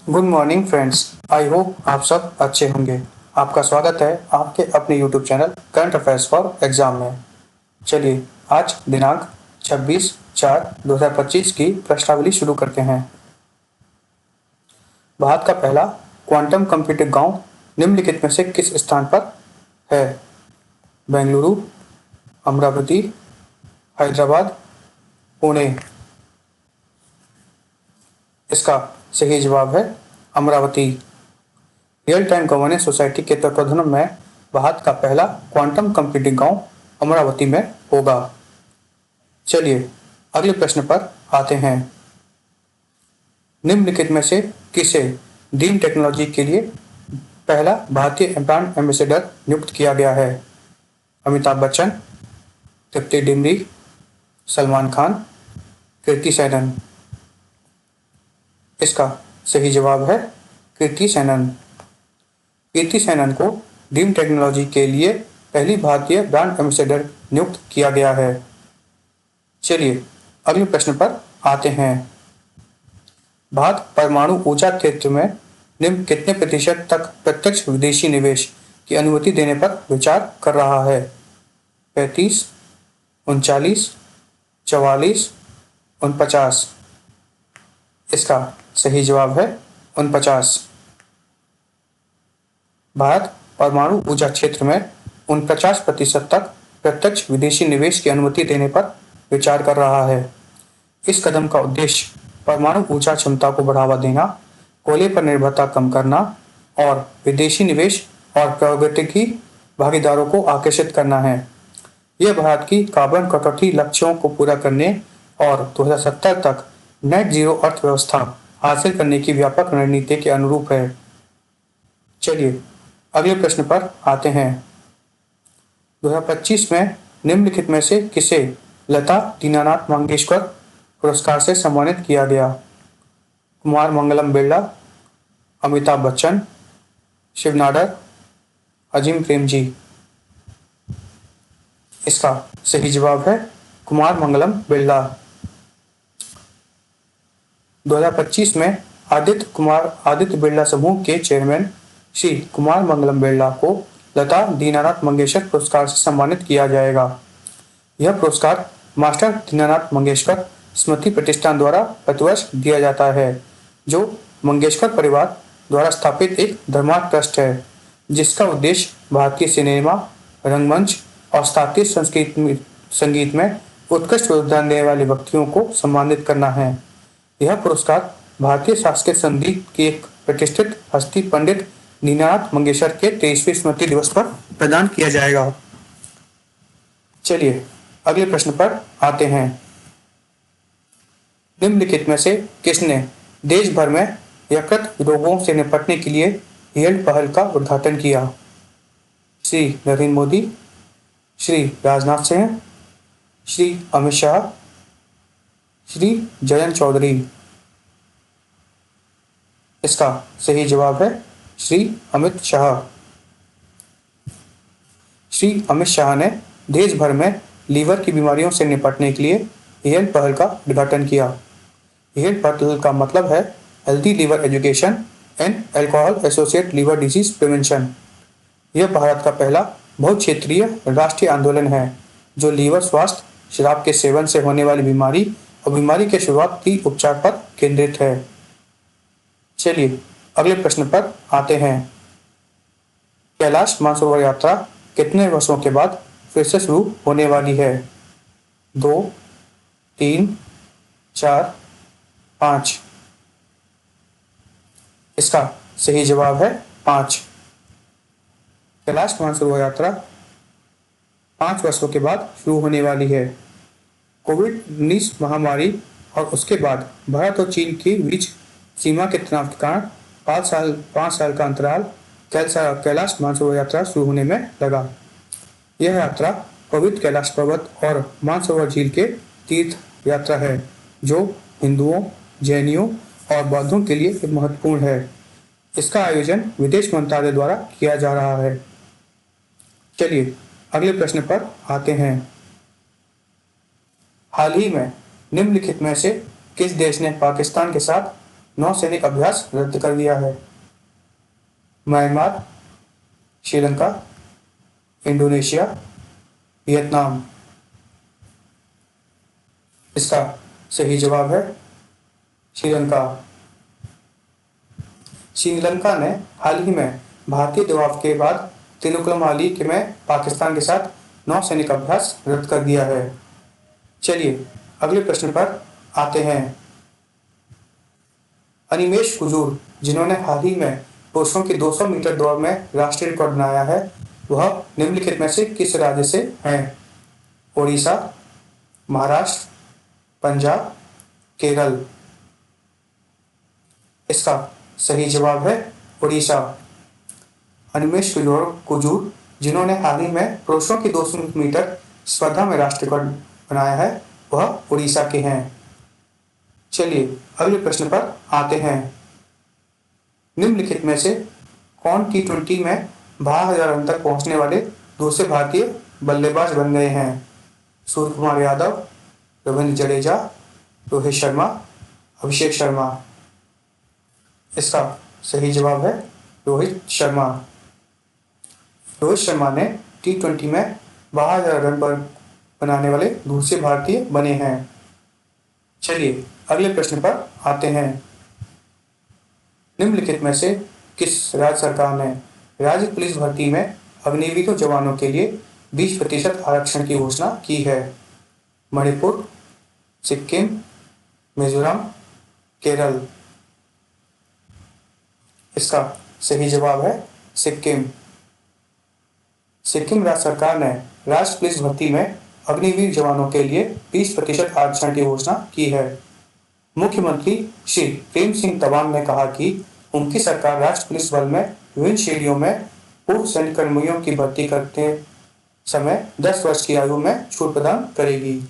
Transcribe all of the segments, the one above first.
Good morning friends. I hope आप सब अच्छे होंगे। आपका स्वागत है आपके अपने YouTube channel current affairs for exam में। चलिए आज दिनांक 26/4/2025 की प्रश्नावली शुरू करते हैं। भारत का पहला क्वांटम कंप्यूटिंग गांव निम्नलिखित में से किस स्थान पर है? बेंगलुरु, अमरावती, हैदराबाद, पुणे। इसका सही जवाब है Amravati. Real time governance society के तत्वाधान में भारत का पहला क्वांटम कंप्यूटिंग गांव अमरावती में होगा। चलिए अगले प्रश्न पर आते हैं। निम्नलिखित में से किसे डीन टेक्नोलॉजी के लिए पहला भारतीय ब्रांड एम्बेसडर नियुक्त किया गया है? अमिताभ बच्चन, तृप्ति डिमरी, सलमान खान, कृति सेनन। इसका सही जवाब है कृति सेनन। कृति सेनन को डीन टेक्नोलॉजी के लिए पहली भारतीय ब्रांड एम्बेसडर नियुक्त किया गया है। चलिए अगले प्रश्न पर आते हैं। भारत परमाणु ऊर्जा क्षेत्र में निम्न कितने प्रतिशत तक प्रत्यक्ष विदेशी निवेश की अनुमति देने पर विचार कर रहा है? 35, 39, 44, 49। इसका सही जवाब है 49। भारत परमाणु ऊर्जा क्षेत्र में 49% तक प्रत्यक्ष विदेशी निवेश की अनुमति देने पर विचार कर रहा है। इस कदम का उद्देश्य परमाणु ऊर्जा क्षमता को बढ़ावा देना, कोयले पर निर्भरता कम करना और विदेशी निवेश और प्रौद्योगिकी भागीदारों को आकर्षित करना है। यह भारत की कार्बन कटौती लक्ष्यों को पूरा करने और 2070 तक नेट जीरो अर्थव्यवस्था हासिल करने की व्यापक रणनीति के अनुरूप है। चलिए अगले प्रश्न पर आते हैं। 2025 में निम्नलिखित में से किसे लता दीनानाथ मंगेशकर पुरस्कार से सम्मानित किया गया? कुमार मंगलम बिरला, अमिताभ बच्चन, शिव नाडर, अजीम प्रेमजी। इसका सही जवाब है कुमार मंगलम बिरला। 2025 में आदित्य बिरला समूह के चेयरमैन श्री कुमार मंगलम बिरला को लता दीनानाथ मंगेशकर पुरस्कार से सम्मानित किया जाएगा। यह पुरस्कार मास्टर दीनानाथ मंगेशकर स्मृति प्रतिष्ठान द्वारा प्रतिवर्ष दिया जाता है, जो मंगेशकर परिवार द्वारा स्थापित एक धर्मार्थ ट्रस्ट है, जिसका उद्देश्य भारतीय सिनेमा, रंगमंच और शास्त्रीय संगीत में उत्कृष्ट योगदान देने वाले व्यक्तियों को सम्मानित करना है। यह पुरस्कार भारतीय शास्त्रीय संगीत की एक प्रतिष्ठित हस्ती पंडित दीनानाथ मंगेशकर के 23वें स्मृति दिवस पर प्रदान किया जाएगा। चलिए अगले प्रश्न पर आते हैं। निम्नलिखित में से किसने देश भर में यकृत रोगों से निपटने के लिए हेल्थ पहल का उद्घाटन किया? श्री नरेंद्र मोदी, श्री राजनाथ सिंह, श्री अमित शाह, श्री जयंत चौधरी। इसका सही जवाब है श्री अमित शाह। श्री अमित शाह ने देश भर में लीवर की बीमारियों से निपटने के लिए हेल्थ पहल का उद्घाटन किया। हेल्थ पहल का मतलब है healthy liver education and alcohol associate liver disease prevention. यह भारत का पहला बहुक्षेत्रीय राष्ट्रीय आंदोलन है, जो लीवर स्वास्थ्य, शराब के सेवन से होने वाली बीमारी और बीमारी के शुरुआती उपचार पर केंद्रित है। चलिए अगले प्रश्न पर आते हैं। कैलाश मानसरोवर यात्रा कितने वर्षों के बाद फिर से शुरू होने वाली है? 2, 3, 4, 5। इसका सही जवाब है 5। कैलाश मानसरोवर यात्रा 5 वर्षों के बाद शुरू होने वाली है। कोविड-19 महामारी और उसके बाद भारत और चीन के बीच सीमा के तनाव के कारण 5 साल का अंतराल कैलाश मानसरोवर यात्रा शुरू होने में लगा। यह यात्रा पवित्र कैलाश पर्वत और मानसरोवर झील के तीर्थ यात्रा है, जो हिंदुओं, जैनियों और बौद्धों के लिए महत्वपूर्ण है। इसका आयोजन विदेश मंत्रालय द्वारा किया जा रहा है। चलिए अगले प्रश्न पर आते हैं। हाल ही में निम्नलिखित में से किस देश ने पाकिस्तान के साथ नौसैनिक अभ्यास रद्द कर दिया है? Myanmar, Sri Lanka, Indonesia, Vietnam. इसका सही जवाब है श्रीलंका। श्रीलंका ने हाल ही में भारतीय दबाव के बाद तिरुकलमाली में पाकिस्तान के साथ नौसैनिक अभ्यास रद्द कर दिया है। चलिए अगले प्रश्न पर आते हैं। अनिमेश कुजूर, जिन्होंने हाल ही में पुरुषों की 200 मीटर दौड़ में राष्ट्रीय रिकॉर्ड बनाया है, वह निम्नलिखित में से किस राज्य से हैं? ओडिशा, महाराष्ट्र, पंजाब, केरल। इसका सही जवाब है ओडिशा। अनिमेश कुजूर, जिन्होंने हाल ही में पुरुषों की 200 मीटर स्पर्धा में राष्ट्रीय रिकॉर्ड बनाया है, वह उड़ीसा के हैं। चलिए अगले प्रश्न पर आते हैं। निम्नलिखित में से कौन T20 में 12,000 रन तक पहुंचने वाले दूसरे भारतीय बल्लेबाज बन गए हैं? सूर्य कुमार यादव, रविंद्र जडेजा, रोहित शर्मा, अभिषेक शर्मा। इसका सही जवाब है रोहित शर्मा। रोहित शर्मा ने T20 में 12,000 रन पर बनाने वाले दूसरे भारतीय बने हैं। चलिए अगले प्रश्न पर आते हैं। निम्नलिखित में से किस राज्य सरकार ने राज्य पुलिस भर्ती में अग्निवीर जवानों के लिए 20% आरक्षण की घोषणा की है? मणिपुर, सिक्किम, मिजोरम, केरल। इसका सही जवाब है सिक्किम। सिक्किम राज्य सरकार ने राज्य पुलिस भर्ती में अग्निवीर जवानों के लिए 20% आरक्षण की घोषणा की है। मुख्यमंत्री श्री प्रेम सिंह तमांग ने कहा कि उनकी सरकार राज्य पुलिस बल में विभिन्न श्रेणियों में पूर्व सैनिक कर्मियों की भर्ती करते समय 10 वर्ष की आयु में छूट प्रदान करेगी।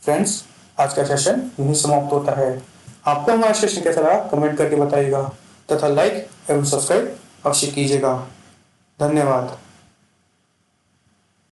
फ्रेंड्स, आज का सेशन यहीं समाप्त होता है। आपको हमारा सेशन कैसा लगा कमेंट करके बताइएगा तथा लाइक एवं सब्सक्राइब अवश्य कीजिएगा। धन्यवाद।